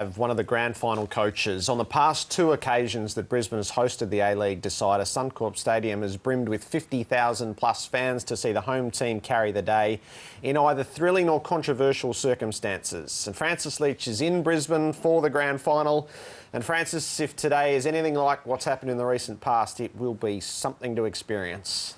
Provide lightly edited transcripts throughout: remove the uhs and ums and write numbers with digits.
Of one of the grand final coaches. On the past two occasions that Brisbane has hosted the A-League decider, Suncorp Stadium has brimmed with 50,000 plus fans to see the home team carry the day in either thrilling or controversial circumstances. And Francis Leach is in Brisbane for the grand final. And Francis, if today is anything like what's happened in the recent past, it will be something to experience.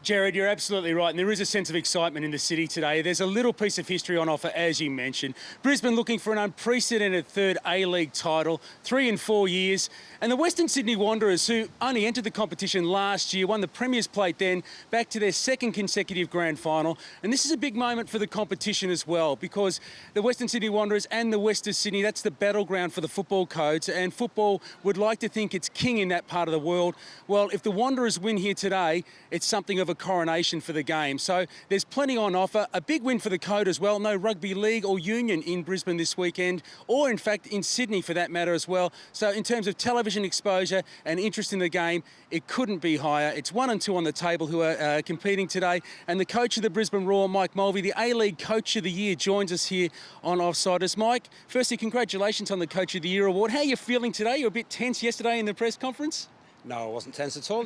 Jared, you're absolutely right, and there is a sense of excitement in the city today. There's a little piece of history on offer, as you mentioned. Brisbane looking for an unprecedented third A-League title, 3 in 4 years. And the Western Sydney Wanderers, who only entered the competition last year, won the Premier's Plate then, back to their second consecutive grand final. And this is a big moment for the competition as well, because the Western Sydney Wanderers and the Western Sydney, that's the battleground for the football codes, and football would like to think it's king in that part of the world. Well, if the Wanderers win here today, it's something of a coronation for the game. So there's plenty on offer. A big win for the code as well. No rugby league or union in Brisbane this weekend, or in fact in Sydney for that matter as well. So in terms of television exposure and interest in the game, it couldn't be higher. It's 1 and 2 on the table who are competing today. And the coach of the Brisbane Roar, Mike Mulvey, the A-League Coach of the Year, joins us here on Offsiders. Mike, firstly, congratulations on the Coach of the Year award. How are you feeling today? You were a bit tense yesterday in the press conference? No, I wasn't tense at all.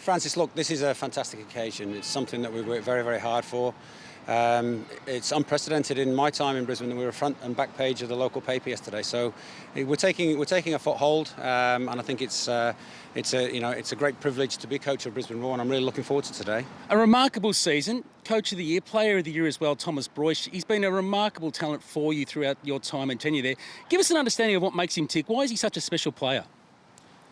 Francis, look, this is a fantastic occasion. It's something that we worked very, very hard for. It's unprecedented in my time in Brisbane. We were front and back page of the local paper yesterday, so we're taking a foothold, and I think it's a great privilege to be coach of Brisbane Roar, and I'm really looking forward to today. A remarkable season. Coach of the Year, Player of the Year as well, Thomas Broich. He's been a remarkable talent for you throughout your time and tenure there. Give us an understanding of what makes him tick. Why is he such a special player?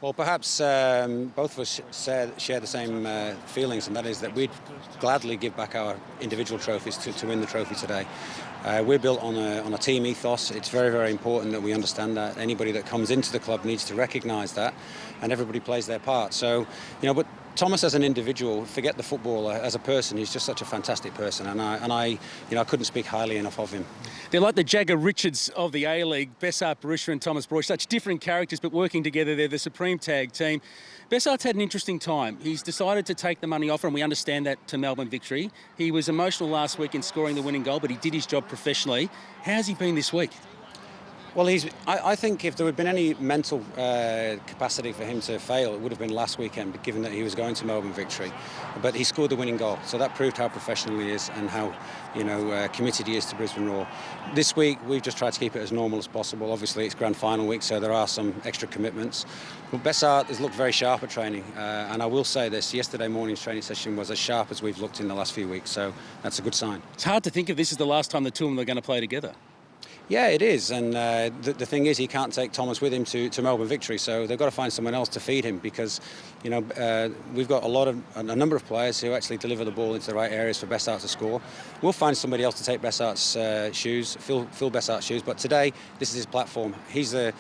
Well, perhaps both of us share the same feelings, and that is that we'd gladly give back our individual trophies to win the trophy today. We're built on a team ethos. It's very, very important that we understand that. Anybody that comes into the club needs to recognise that, and everybody plays their part. So, but Thomas as an individual, forget the footballer, as a person, he's just such a fantastic person, and I couldn't speak highly enough of him. They're like the Jagger Richards of the A-League, Bessart Barisha and Thomas Broich, such different characters, but working together, they're the supreme tag team. Bessart's had an interesting time. He's decided to take the money offer, and we understand that, to Melbourne Victory. He was emotional last week in scoring the winning goal, but he did his job professionally. How's he been this week? Well, I think if there had been any mental capacity for him to fail, it would have been last weekend, given that he was going to Melbourne Victory. But he scored the winning goal, so that proved how professional he is and how committed he is to Brisbane Roar. This week, we've just tried to keep it as normal as possible. Obviously, it's grand final week, so there are some extra commitments. But Bessart has looked very sharp at training, and I will say this, yesterday morning's training session was as sharp as we've looked in the last few weeks, so that's a good sign. It's hard to think if this is the last time the two of them are going to play together. Yeah, it is, and the thing is, he can't take Thomas with him to Melbourne Victory, so they've got to find someone else to feed him, because we've got a number of players who actually deliver the ball into the right areas for Bessart to score. We'll find somebody else to take Bessart's shoes, fill Bessart's shoes, but today this is his platform. He's the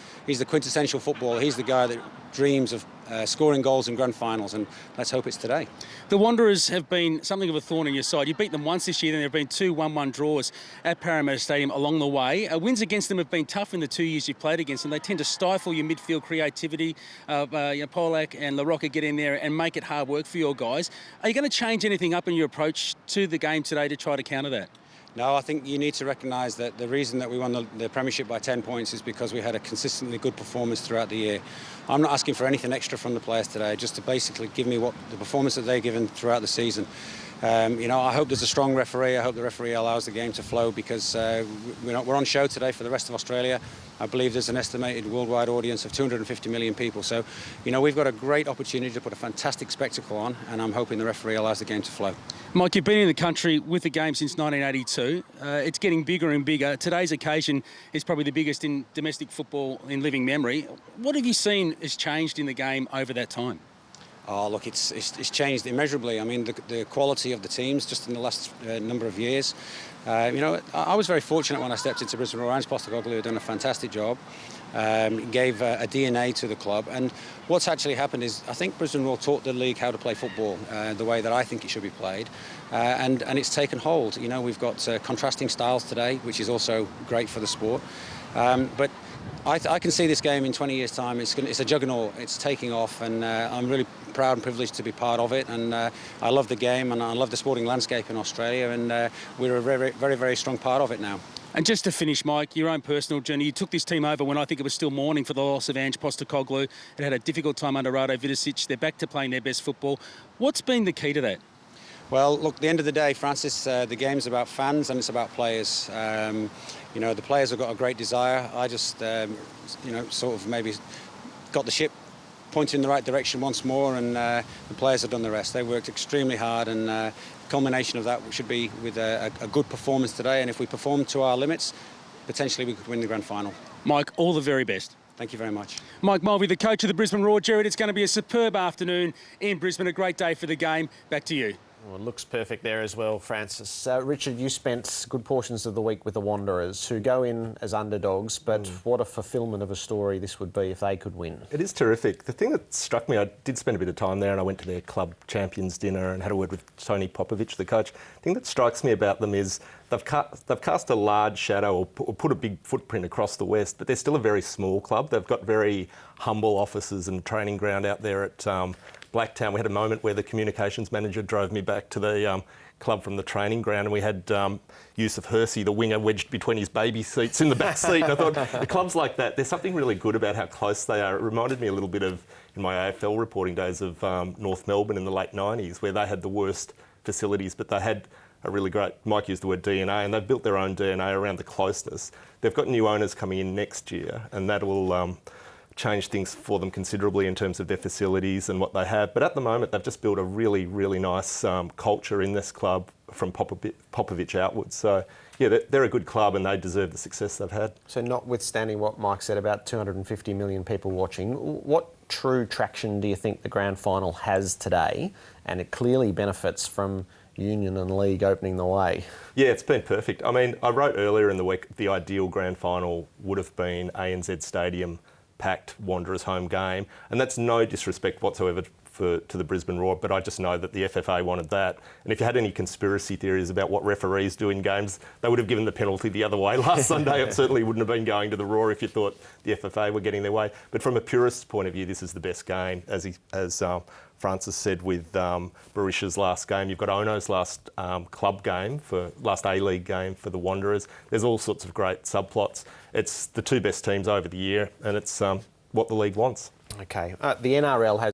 quintessential footballer. He's the guy that dreams of scoring goals in grand finals, and let's hope it's today. The Wanderers have been something of a thorn in your side. You beat them once this year, then there have been 2 1-1 draws at Parramatta Stadium along the way. Wins against them have been tough in the 2 years you've played against them. They tend to stifle your midfield creativity. Polak and LaRocca get in there and make it hard work for your guys. Are you going to change anything up in your approach to the game today to try to counter that? No, I think you need to recognise that the reason that we won the Premiership by 10 points is because we had a consistently good performance throughout the year. I'm not asking for anything extra from the players today, just to basically give me what the performance that they've given throughout the season. I hope there's a strong referee. I hope the referee allows the game to flow, because we're on show today for the rest of Australia. I believe there's an estimated worldwide audience of 250 million people. So, we've got a great opportunity to put a fantastic spectacle on, and I'm hoping the referee allows the game to flow. Mike, you've been in the country with the game since 1982. It's getting bigger and bigger. Today's occasion is probably the biggest in domestic football in living memory. What have you seen has changed in the game over that time? Oh, look, it's changed immeasurably. I mean, the quality of the teams just in the last number of years. I was very fortunate when I stepped into Brisbane Roar. Ange Postecoglou had done a fantastic job. Gave a DNA to the club, and what's actually happened is I think Brisbane Roar taught the league how to play football the way that I think it should be played, and it's taken hold. We've got contrasting styles today, which is also great for the sport, but I can see this game in 20 years' time. It's a juggernaut. It's taking off, and I'm really proud and privileged to be part of it. And I love the game, and I love the sporting landscape in Australia, and we're a very, very, very strong part of it now. And just to finish, Mike, your own personal journey, you took this team over when I think it was still mourning for the loss of Ange Postecoglou. It had a difficult time under Rado Vidicic. They're back to playing their best football. What's been the key to that? Well, look, at the end of the day, Francis, the game's about fans and it's about players. You know, the players have got a great desire. I just, you know, sort of maybe got the ship pointed in the right direction once more, and the players have done the rest. They worked extremely hard, and the culmination of that should be with a good performance today. And if we perform to our limits, potentially we could win the grand final. Mike, all the very best. Thank you very much. Mike Mulvey, the coach of the Brisbane Roar. Jared, it's going to be a superb afternoon in Brisbane, a great day for the game. Back to you. Well, it looks perfect there as well, Francis. Richard, you spent good portions of the week with the Wanderers, who go in as underdogs, but what a fulfilment of a story this would be if they could win. It is terrific. The thing that struck me, I did spend a bit of time there and I went to their club champions dinner and had a word with Tony Popovich, the coach. The thing that strikes me about them is they've cast a large shadow or put a big footprint across the West, but they're still a very small club. They've got very humble offices and training ground out there at Blacktown. We had a moment where the communications manager drove me back to the club from the training ground, and we had Yusuf Hersey, the winger, wedged between his baby seats in the back seat. And I thought, the clubs like that, there's something really good about how close they are. It reminded me a little bit of, in my AFL reporting days, of North Melbourne in the late 90s, where they had the worst facilities, but they had a really great, Mike used the word DNA, and they've built their own DNA around the closeness. They've got new owners coming in next year, and that will change things for them considerably in terms of their facilities and what they have. But at the moment, they've just built a really, really nice culture in this club from Popovich outwards. So, yeah, they're a good club and they deserve the success they've had. So notwithstanding what Mike said about 250 million people watching, what true traction do you think the grand final has today? And it clearly benefits from Union and League opening the way. Yeah, it's been perfect. I mean, I wrote earlier in the week the ideal grand final would have been ANZ Stadium, packed Wanderers home game, and that's no disrespect whatsoever to the Brisbane Roar, but I just know that the FFA wanted that. And if you had any conspiracy theories about what referees do in games, they would have given the penalty the other way last Sunday. It certainly wouldn't have been going to the Roar if you thought the FFA were getting their way. But from a purist's point of view, this is the best game, as Francis said with Barisha's last game. You've got Ono's last club game, last A-League game for the Wanderers. There's all sorts of great subplots. It's the two best teams over the year, and it's what the league wants. Okay. The NRL has